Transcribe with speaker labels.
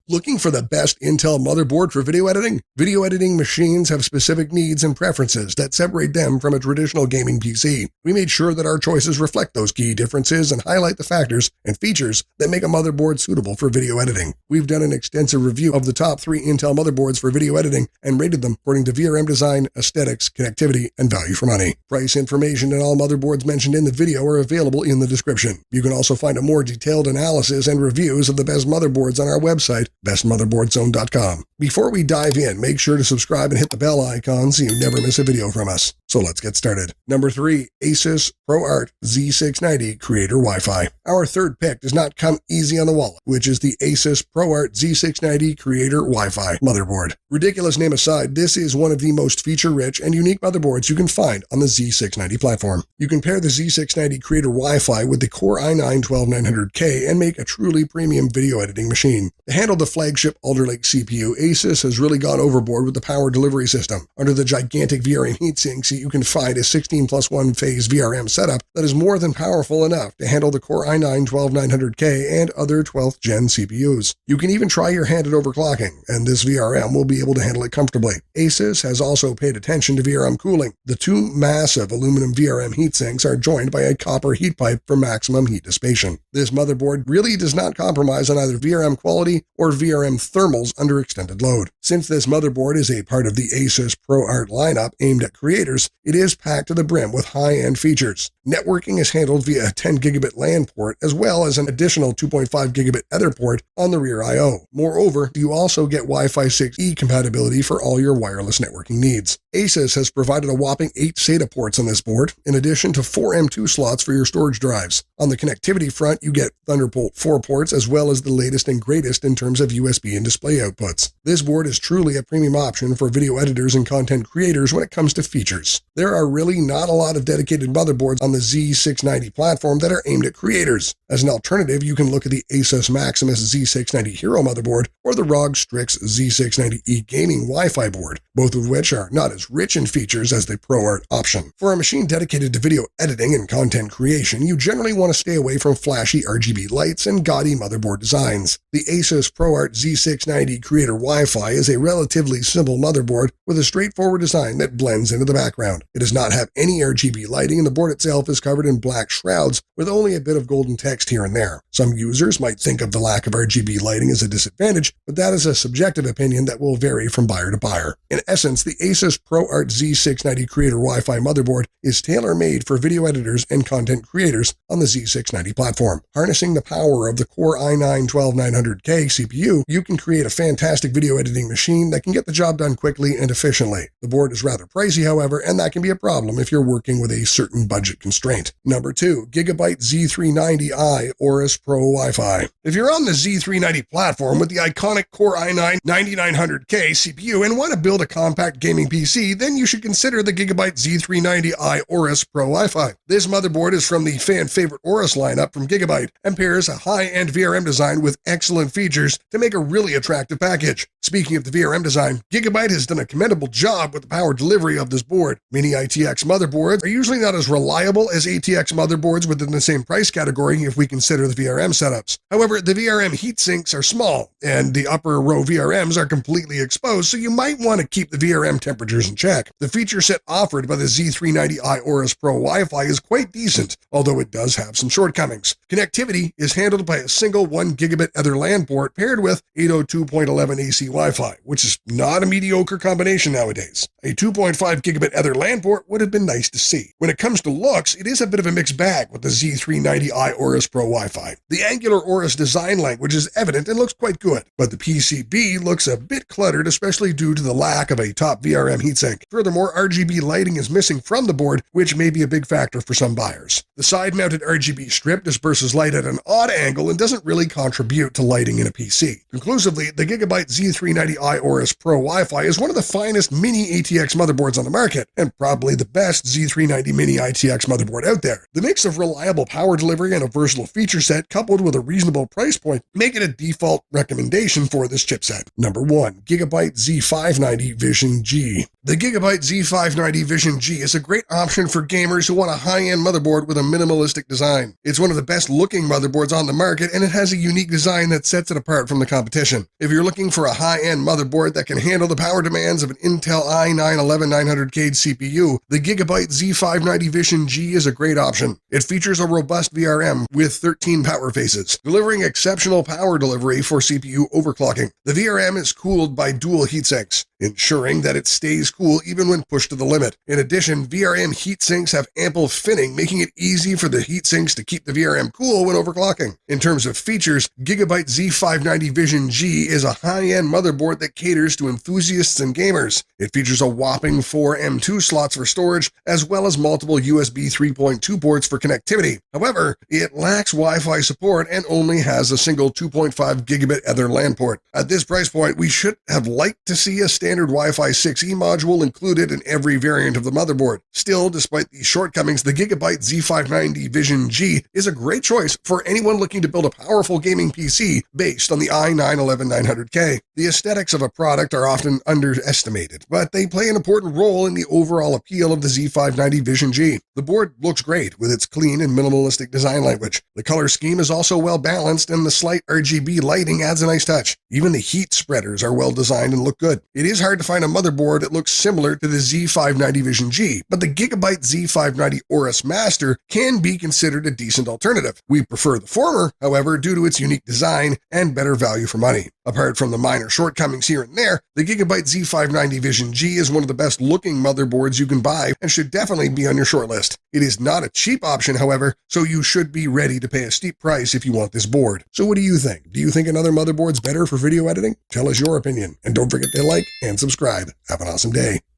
Speaker 1: Looking for the best Intel motherboard for video editing? Video editing machines have specific needs and preferences that separate them from a traditional gaming PC. We made sure that our choices reflect those key differences and highlight the factors and features that make a motherboard suitable for video editing. We've done an extensive review of the top 3 Intel motherboards for video editing and rated them according to VRM Design, aesthetics, connectivity, and value for money. Price information and all motherboards mentioned in the video are available in the description. You can also find a more detailed analysis and reviews of the best motherboards on our website, bestmotherboardzone.com. Before we dive in, make sure to subscribe and hit the bell icon so you never miss a video from us. So let's get started. Number 3, Asus ProArt Z690 Creator Wi-Fi. Our third pick does not come easy on the wallet, which is the Asus ProArt Z690 Creator Wi-Fi motherboard. Ridiculous name aside, this is one of the most feature-rich and unique motherboards you can find on the Z690 platform. You can pair the Z690 Creator Wi-Fi with the Core i9-12900K and make a truly premium video editing machine. To handle the flagship Alder Lake CPU, Asus has really gone overboard with the power delivery system. Under the gigantic VRM heatsinks, you can find a 16+1 phase VRM setup that is more than powerful enough to handle the Core i9-12900K and other 12th gen CPUs. You can even try your hand at overclocking, and this VRM will be able to handle it comfortably. Asus has also paid attention to VRM cooling. The 2 massive aluminum VRM heatsinks are joined by a copper heat pipe for maximum heat dissipation. This motherboard really does not compromise on either VRM quality or VRM thermals under extended load. Since this motherboard is a part of the Asus ProArt lineup aimed at creators, it is packed to the brim with high-end features. Networking is handled via a 10 gigabit LAN port as well as an additional 2.5 gigabit Ether port on the rear I/O. Moreover, you also get Wi-Fi 6E compatibility for all your wireless networking needs. Asus has provided a whopping 8 SATA ports on this board, in addition to 4 M2 slots for your storage drives. On the connectivity front, you get Thunderbolt 4 ports as well as the latest and greatest in terms of USB and display outputs. This board is truly a premium option for video editors and content creators when it comes to features. There are really not a lot of dedicated motherboards on the Z690 platform that are aimed at creators. As an alternative, you can look at the Asus Maximus Z690 Hero motherboard or the ROG Strix Z690E gaming Wi-Fi board, both of which are not as rich in features as the ProArt option. For a machine dedicated to video editing and content creation, you generally want to stay away from flashy RGB lights and gaudy motherboard designs. The Asus ProArt Z690 Creator Wi-Fi is a relatively simple motherboard with a straightforward design that blends into the background. It does not have any RGB lighting, and the board itself is covered in black shrouds with only a bit of golden text here and there. Some users might think of the lack of RGB lighting as a disadvantage, but that is a subjective opinion that will vary from buyer to buyer. In essence, the Asus ProArt Z690 Creator Wi-Fi motherboard is tailor-made for video editors and content creators on the Z690 platform. Harnessing the power of the Core i9-12900K CPU, you can create a fantastic video editing machine that can get the job done quickly and efficiently. The board is rather pricey, however, and that can be a problem if you're working with a certain budget constraint. Number 2, Gigabyte Z390i Aorus Pro Wi-Fi. If you're on the Z390 platform with the iconic Core i9-9900K CPU and want to build a compact gaming PC, then you should consider the Gigabyte Z390i Aorus Pro Wi-Fi. This motherboard is from the fan-favorite Aorus lineup from Gigabyte and pairs a high-end VRM design with excellent features to make a really attractive package. Speaking of the VRM design, Gigabyte has done a commendable job with the power delivery of this board. Mini ITX motherboards are usually not as reliable as ATX motherboards within the same price category if we consider the VRM setups. However, the VRM heatsinks are small, and the upper row VRMs are completely exposed, so you might want to keep the VRM temperatures in check. The feature set offered by the Z390i Aorus Pro Wi-Fi is quite decent, although it does have some shortcomings. Connectivity is handled by a single 1 gigabit Ether LAN port paired with 802.11 AC Wi-Fi, which is not a mediocre combination nowadays. A 2.5 gigabit Ether LAN port would have been nice to see. When it comes to looks, it is a bit of a mixed bag with the Z390i Aorus Pro Wi-Fi. The angular Aorus design language is evident and looks quite good, but the PCB looks a bit cluttered, especially due to the lack of a top VRM heatsink. Furthermore, RGB lighting is missing from the board, which may be a big factor for some buyers. The side-mounted RGB strip disperses light at an odd angle and doesn't really contribute to lighting in a PC. Conclusively, the Gigabyte Z390i Aorus Pro Wi-Fi is one of the finest mini ATX motherboards on the market, and probably the best Z390 mini ITX motherboard out there. The mix of reliable power delivery and a versatile feature set coupled with a reasonable price point make it a default recommendation for this chipset. Number 1, Gigabyte Z590 Vision G. The Gigabyte Z390i Vision G is a great option for gamers who want a high-end motherboard with a minimalistic design. It's one of the best-looking motherboards on the market, and it has a unique design that sets it apart from the competition. If you're looking for a high-end motherboard that can handle the power demands of an Intel i9-11900K CPU, the Gigabyte Z390i Vision G is a great option. It features a robust VRM with 13 power phases, delivering exceptional power delivery for CPU overclocking. The VRM is cooled by dual heatsinks, ensuring that it stays cool even when pushed to the limit. In addition, VRM heatsinks have ample finning, making it easy for the heatsinks to keep the VRM cool when overclocking. In terms of features, Gigabyte Z390i Vision G is a high-end motherboard that caters to enthusiasts and gamers. It features a whopping 4 M2 slots for storage, as well as multiple USB 3.2 ports for connectivity. However, it lacks Wi-Fi support and only has a single 2.5 gigabit Ether LAN port. At this price point, we should have liked to see a standard Wi-Fi 6E module included in every variant of the motherboard. Still, despite these shortcomings, the Gigabyte Z390i Vision G is a great choice for anyone looking to build a powerful gaming PC based on the i9-11900K. The aesthetics of a product are often underestimated, but they play an important role in the overall appeal of the Z390i Vision G. The board looks great with its clean and minimalistic design language. The color scheme is also well balanced, and the slight RGB lighting adds a nice touch. Even the heat spreaders are well designed and look good. It is hard to find a motherboard that looks similar to the Z390i Vision G, but the Gigabyte Z390i Aorus Master can be considered a decent alternative. We prefer the former, however, due to its unique design and better value for money. Apart from the minor shortcomings here and there, the Gigabyte Z390i Vision G is one of the best looking motherboards you can buy and should definitely be on your shortlist. It is not a cheap option, however, so you should be ready to pay a steep price if you want this board. So what do you think? Do you think another motherboard's better for video editing? Tell us your opinion, and don't forget to like and subscribe. Have an awesome day.